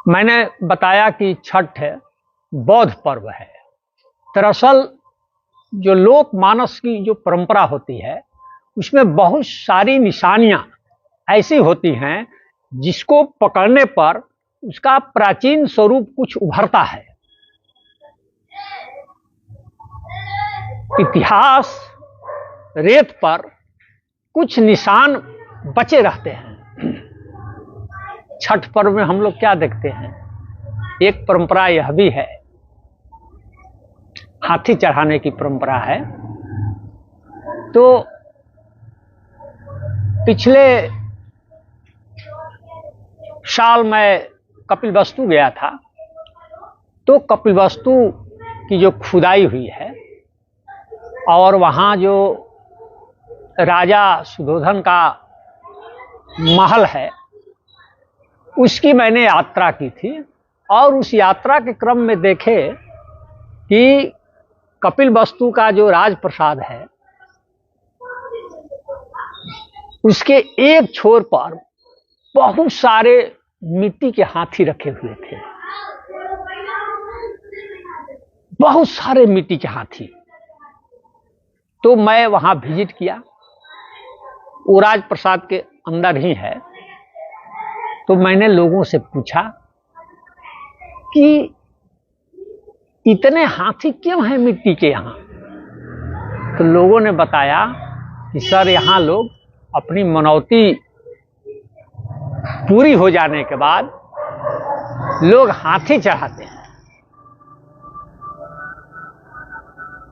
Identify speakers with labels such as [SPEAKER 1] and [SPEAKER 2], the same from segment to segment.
[SPEAKER 1] मैंने बताया कि छठ बौद्ध पर्व है। दरअसल जो लोकमानस की जो परंपरा होती है उसमें बहुत सारी निशानियां ऐसी होती हैं जिसको पकड़ने पर उसका प्राचीन स्वरूप कुछ उभरता है। इतिहास रेत पर कुछ निशान बचे रहते हैं। छठ पर्व में हम लोग क्या देखते हैं, एक परंपरा यह भी है, हाथी चढ़ाने की परंपरा है। तो पिछले साल मैं कपिलवस्तु गया था, तो कपिलवस्तु की जो खुदाई हुई है और वहाँ जो राजा सुधोधन का महल है उसकी मैंने यात्रा की थी। और उस यात्रा के क्रम में देखे कि कपिलवस्तु का जो राजप्रसाद है उसके एक छोर पर बहुत सारे मिट्टी के हाथी रखे हुए थे, बहुत सारे मिट्टी के हाथी। तो मैं वहां विजिट किया, वो राजप्रसाद के अंदर ही है। तो मैंने लोगों से पूछा कि इतने हाथी क्यों हैं मिट्टी के यहाँ। तो लोगों ने बताया कि सर यहाँ लोग अपनी मनौती पूरी हो जाने के बाद लोग हाथी चढ़ाते हैं।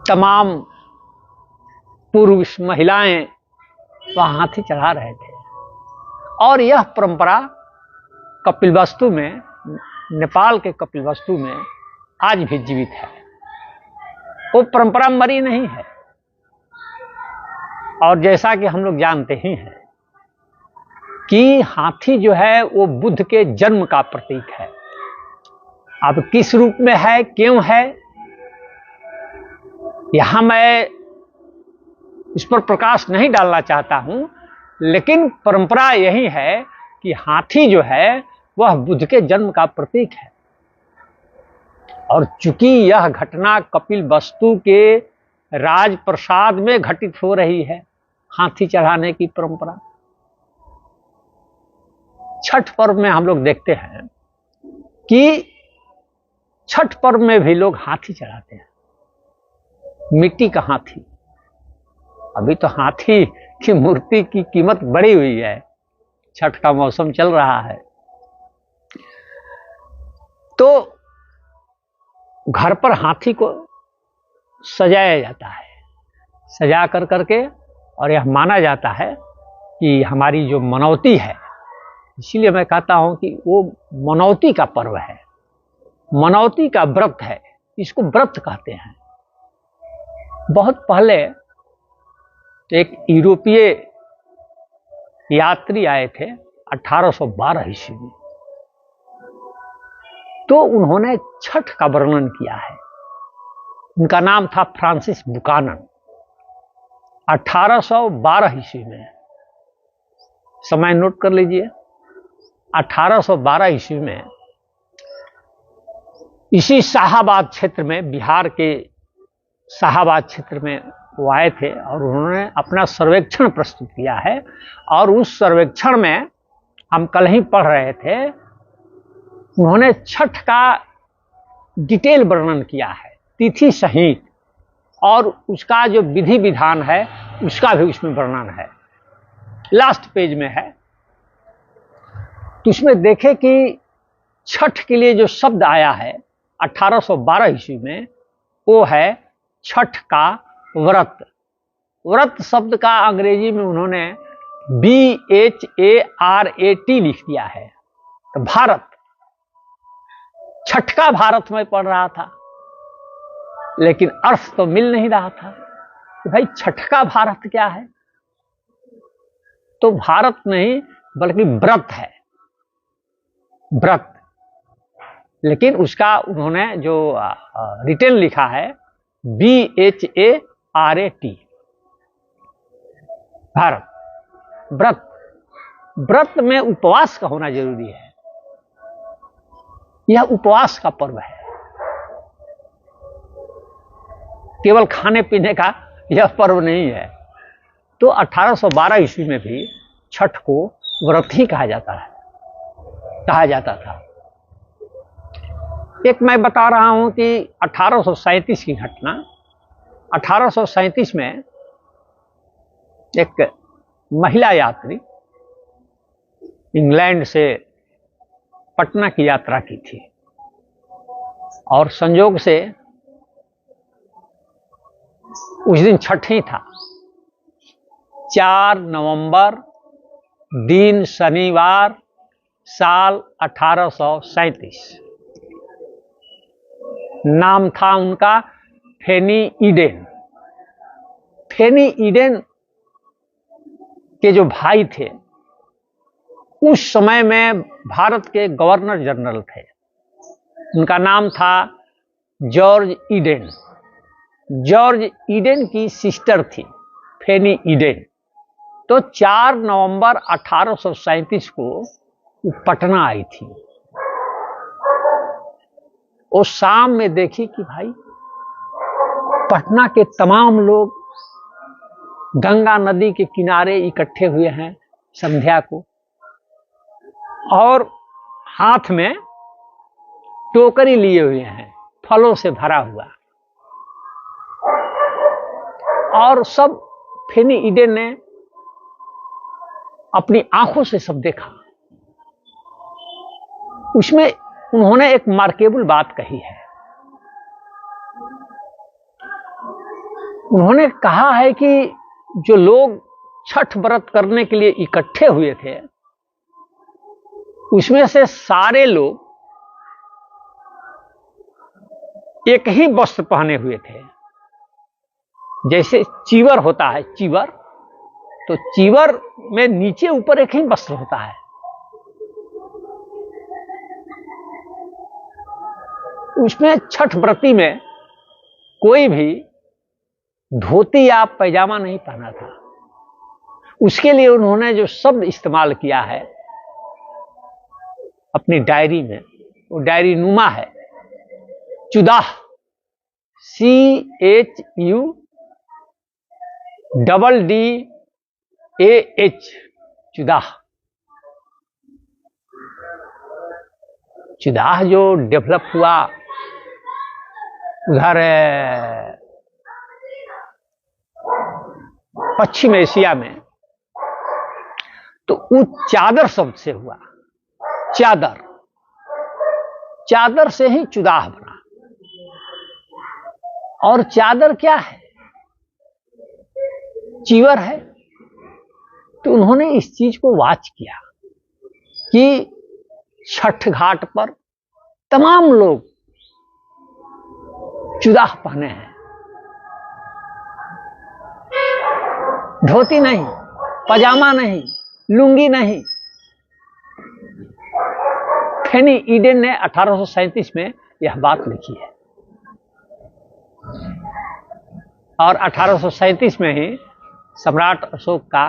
[SPEAKER 1] तमाम पुरुष महिलाएं वहां हाथी चढ़ा रहे थे और यह परंपरा कपिलवस्तु में, नेपाल के कपिलवस्तु में आज भी जीवित है। वो परंपरा मरी नहीं है। और जैसा कि हम लोग जानते ही हैं कि हाथी जो है वो बुद्ध के जन्म का प्रतीक है। अब किस रूप में है, क्यों है, यहां मैं इस पर प्रकाश नहीं डालना चाहता हूं, लेकिन परंपरा यही है कि हाथी जो है वह बुद्ध के जन्म का प्रतीक है। और चूंकि यह घटना कपिलवस्तु के राजप्रसाद में घटित हो रही है, हाथी चढ़ाने की परंपरा, छठ पर्व में हम लोग देखते हैं कि छठ पर्व में भी लोग हाथी चढ़ाते हैं, मिट्टी का हाथी। अभी तो हाथी की मूर्ति की कीमत बढ़ी हुई है, छठ का मौसम चल रहा है। तो घर पर हाथी को सजाया जाता है, सजा कर करके, और यह माना जाता है कि हमारी जो मनौती है, इसीलिए मैं कहता हूं कि वो मनौती का पर्व है, मनौती का व्रत है, इसको व्रत कहते हैं। बहुत पहले एक यूरोपीय यात्री आए थे 1812 ईस्वी में, तो उन्होंने छठ का वर्णन किया है। उनका नाम था फ्रांसिस बुकानन। 1812 ईस्वी में, समय नोट कर लीजिए, 1812 ईस्वी में इसी शाहाबाद क्षेत्र में, बिहार के शाहाबाद क्षेत्र में वो आए थे और उन्होंने अपना सर्वेक्षण प्रस्तुत किया है। और उस सर्वेक्षण में हम कल ही पढ़ रहे थे, उन्होंने छठ का डिटेल वर्णन किया है, तिथि सहित, और उसका जो विधि विधान है उसका भी उसमें वर्णन है, लास्ट पेज में है। तो उसमें देखे कि छठ के लिए जो शब्द आया है 1812 ईस्वी में, वो है छठ का व्रत। व्रत शब्द का अंग्रेजी में उन्होंने BHARAT लिख दिया है। तो भारत, छठ का भारत में पढ़ रहा था, लेकिन अर्थ तो मिल नहीं रहा था कि भाई छठ का भारत क्या है। तो भारत नहीं बल्कि व्रत है, व्रत। लेकिन उसका उन्होंने जो रिटेन लिखा है BHARAT, भारत, व्रत। व्रत में उपवास का होना जरूरी है। यह उपवास का पर्व है, केवल खाने पीने का यह पर्व नहीं है। तो 1812 ईस्वी में भी छठ को व्रत ही कहा जाता था। एक मैं बता रहा हूं कि 1837 की घटना। 1837 में एक महिला यात्री इंग्लैंड से पटना की यात्रा की थी और संयोग से उस दिन छठ ही था। 4 नवंबर, दिन शनिवार, साल 1837। नाम था उनका फेनी ईडेन। फेनी ईडेन के जो भाई थे उस समय में भारत के गवर्नर जनरल थे। उनका नाम था जॉर्ज ईडेन। जॉर्ज ईडेन की सिस्टर थी फेनी ईडेन। तो 4 नवंबर 1837 को वो पटना आई थी। वो शाम में देखी कि भाई पटना के तमाम लोग गंगा नदी के किनारे इकट्ठे हुए हैं संध्या को, और हाथ में टोकरी लिए हुए हैं फलों से भरा हुआ, और सब फेनी ईडेन ने अपनी आंखों से सब देखा। उसमें उन्होंने एक मार्केबल बात कही है। उन्होंने कहा है कि जो लोग छठ व्रत करने के लिए इकट्ठे हुए थे उसमें से सारे लोग एक ही वस्त्र पहने हुए थे। जैसे चीवर होता है, चीवर, तो चीवर में नीचे ऊपर एक ही वस्त्र होता है। उसमें छठ व्रती में कोई भी धोती या पैजामा नहीं पहना था। उसके लिए उन्होंने जो शब्द इस्तेमाल किया है अपनी डायरी में, वो डायरी नुमा है, चुदाह, CHUDDAH, चुदाह। चुदाह जो डेवलप हुआ उधर पश्चिम एशिया में, तो वो चादर शब्द से हुआ। चादर, चादर से ही चुदाह बना। और चादर क्या है? चीवर है। तो उन्होंने इस चीज को वाच किया कि छठ घाट पर तमाम लोग चुदाह पहने हैं, धोती नहीं, पजामा नहीं, लुंगी नहीं। फेनी ईडेन ने 1837 में यह बात लिखी है और 1837 में ही सम्राट अशोक का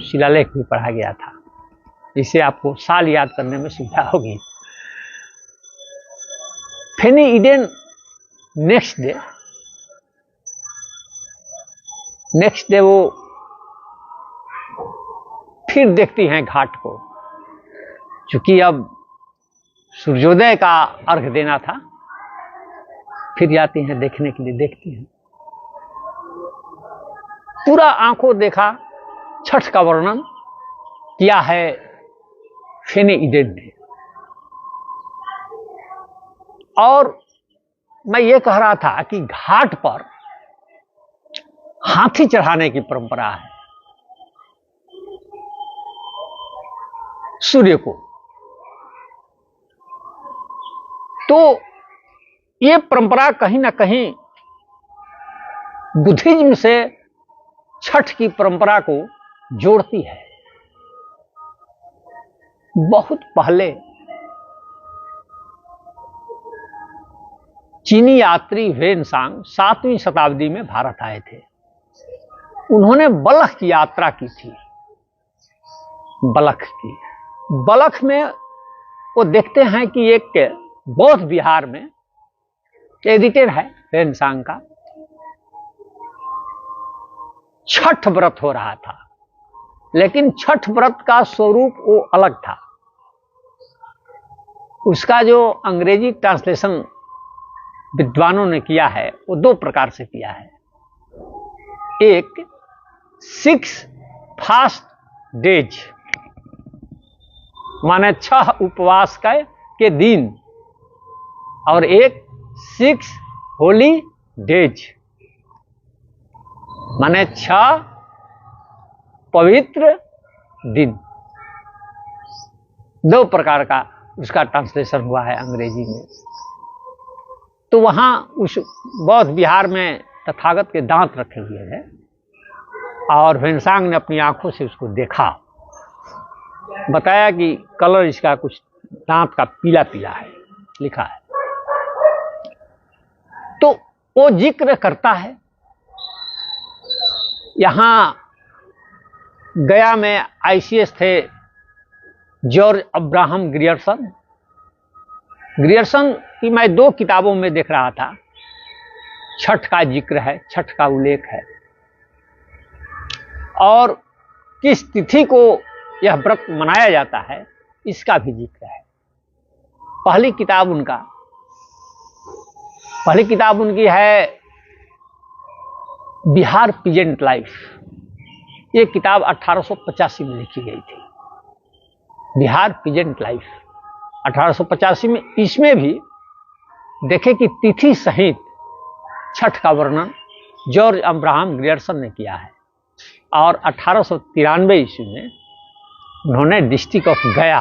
[SPEAKER 1] शिलालेख भी पढ़ा गया था। इससे आपको साल याद करने में सुविधा होगी। फेनी ईडेन नेक्स्ट डे वो फिर देखती हैं घाट को, चूंकि अब सूर्योदय का अर्घ देना था। फिर जाती हैं देखने के लिए, देखती हैं पूरा आंखों देखा। छठ का वर्णन किया है फेनी ईडेन ने। और मैं ये कह रहा था कि घाट पर हाथी चढ़ाने की परंपरा है सूर्य को। तो ये परंपरा कहीं ना कहीं बुद्धिज्म से छठ की परंपरा को जोड़ती है। बहुत पहले चीनी यात्री ह्वेनसांग 7वीं शताब्दी में भारत आए थे। उन्होंने बलख की यात्रा की थी। बलख में वो देखते हैं कि एक बौद्ध बिहार में एडिटेड है वेनसांग का, छठ व्रत हो रहा था, लेकिन छठ व्रत का स्वरूप वो अलग था। उसका जो अंग्रेजी ट्रांसलेशन विद्वानों ने किया है वो दो प्रकार से किया है। एक 6 फास्ट डेज माने 6 उपवास के दिन, और एक 6 होली डेज माने 6 पवित्र दिन। दो प्रकार का उसका ट्रांसलेशन हुआ है अंग्रेजी में। तो वहां उस बौद्ध विहार में तथागत के दांत रखे हुए हैं और वेनसांग ने अपनी आंखों से उसको देखा, बताया कि कलर इसका कुछ दांत का पीला पीला है, लिखा है। तो वो जिक्र करता है। यहां गया में आईसीएस थे जॉर्ज अब्राहम ग्रियर्सन की मैं 2 किताबों में देख रहा था। छठ का जिक्र है, छठ का उल्लेख है, और किस तिथि को यह व्रत मनाया जाता है इसका भी जिक्र है। पहली किताब उनकी है बिहार पीजेंट लाइफ। ये किताब 1885 में लिखी गई थी, बिहार पीजेंट लाइफ 1885 में। इसमें भी देखे कि तिथि सहित छठ का वर्णन जॉर्ज अब्राहम ग्रियर्सन ने किया है, और 1893 ईस्वी में उन्होंने डिस्ट्रिक्ट ऑफ गया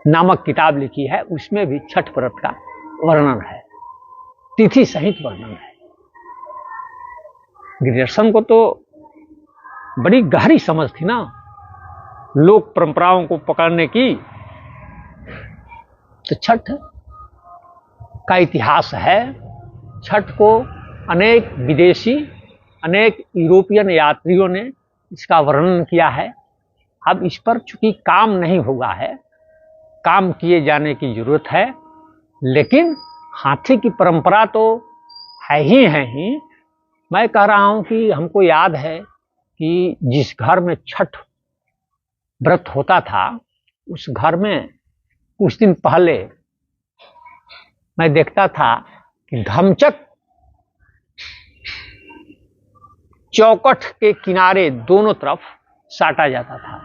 [SPEAKER 1] नामक किताब लिखी है। उसमें भी छठ व्रत का वर्णन है, तिथि सहित वर्णन है। ग्रियर्सन को तो बड़ी गहरी समझ थी ना लोक परंपराओं को पकड़ने की। तो छठ का इतिहास है। छठ को अनेक विदेशी, अनेक यूरोपियन यात्रियों ने इसका वर्णन किया है। अब इस पर चूंकि काम नहीं हुआ है, काम किए जाने की जरूरत है, लेकिन हाथी की परंपरा तो है ही। मैं कह रहा हूं कि हमको याद है कि जिस घर में छठ व्रत होता था, उस घर में कुछ दिन पहले मैं देखता था कि धमचक चौखट के किनारे दोनों तरफ साटा जाता था।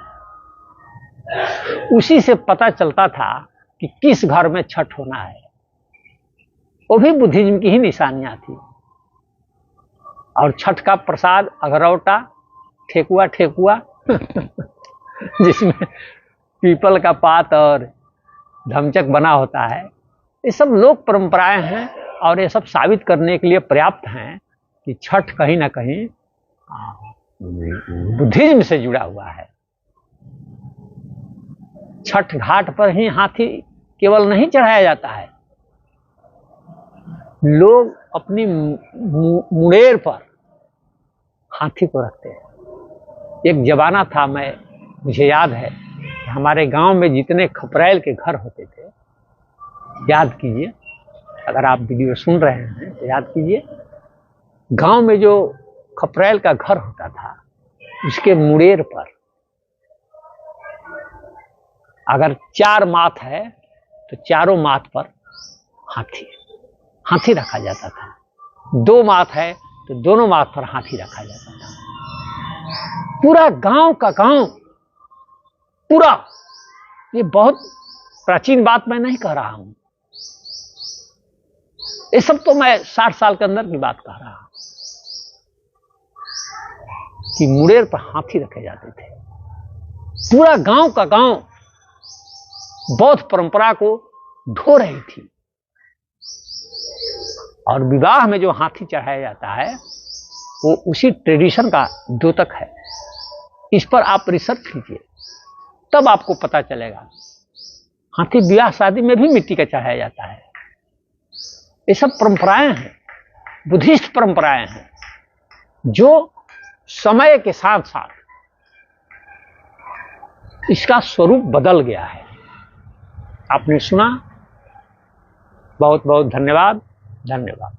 [SPEAKER 1] उसी से पता चलता था कि किस घर में छठ होना है। वो भी बुद्धिज्म की ही निशानियां थी। और छठ का प्रसाद अगरौटा, ठेकुआ जिसमें पीपल का पात और धमचक बना होता है। ये सब लोक परंपराएं हैं, और ये सब साबित करने के लिए पर्याप्त हैं कि छठ कहीं ना कहीं बुद्धिज्म से जुड़ा हुआ है। छठ घाट पर ही हाथी केवल नहीं चढ़ाया जाता है, लोग अपनी मुड़ेर पर हाथी को रखते हैं। एक जमाना था, मुझे याद है, हमारे गांव में जितने खपरैल के घर होते थे, याद कीजिए, अगर आप वीडियो सुन रहे हैं तो याद कीजिए, गांव में जो खपरैल का घर होता था, उसके मुड़ेर पर अगर 4 माथ है तो चारों माथ पर हाथी रखा जाता था। 2 माथ है तो दोनों माथ पर हाथी रखा जाता था। पूरा गांव का गांव, पूरा, ये बहुत प्राचीन बात मैं नहीं कह रहा हूं, ये सब तो मैं 60 साल के अंदर की बात कह रहा हूं कि मुड़ेर पर हाथी रखे जाते थे। पूरा गांव का गांव बौद्ध परंपरा को ढो रही थी। और विवाह में जो हाथी चढ़ाया जाता है वो उसी ट्रेडिशन का द्योतक है। इस पर आप रिसर्च कीजिए, तब आपको पता चलेगा। हाथी विवाह शादी में भी मिट्टी का चढ़ाया जाता है। ये सब परंपराएं हैं, बुद्धिस्ट परंपराएं हैं, जो समय के साथ साथ इसका स्वरूप बदल गया है। आपने सुना। बहुत बहुत धन्यवाद। धन्यवाद।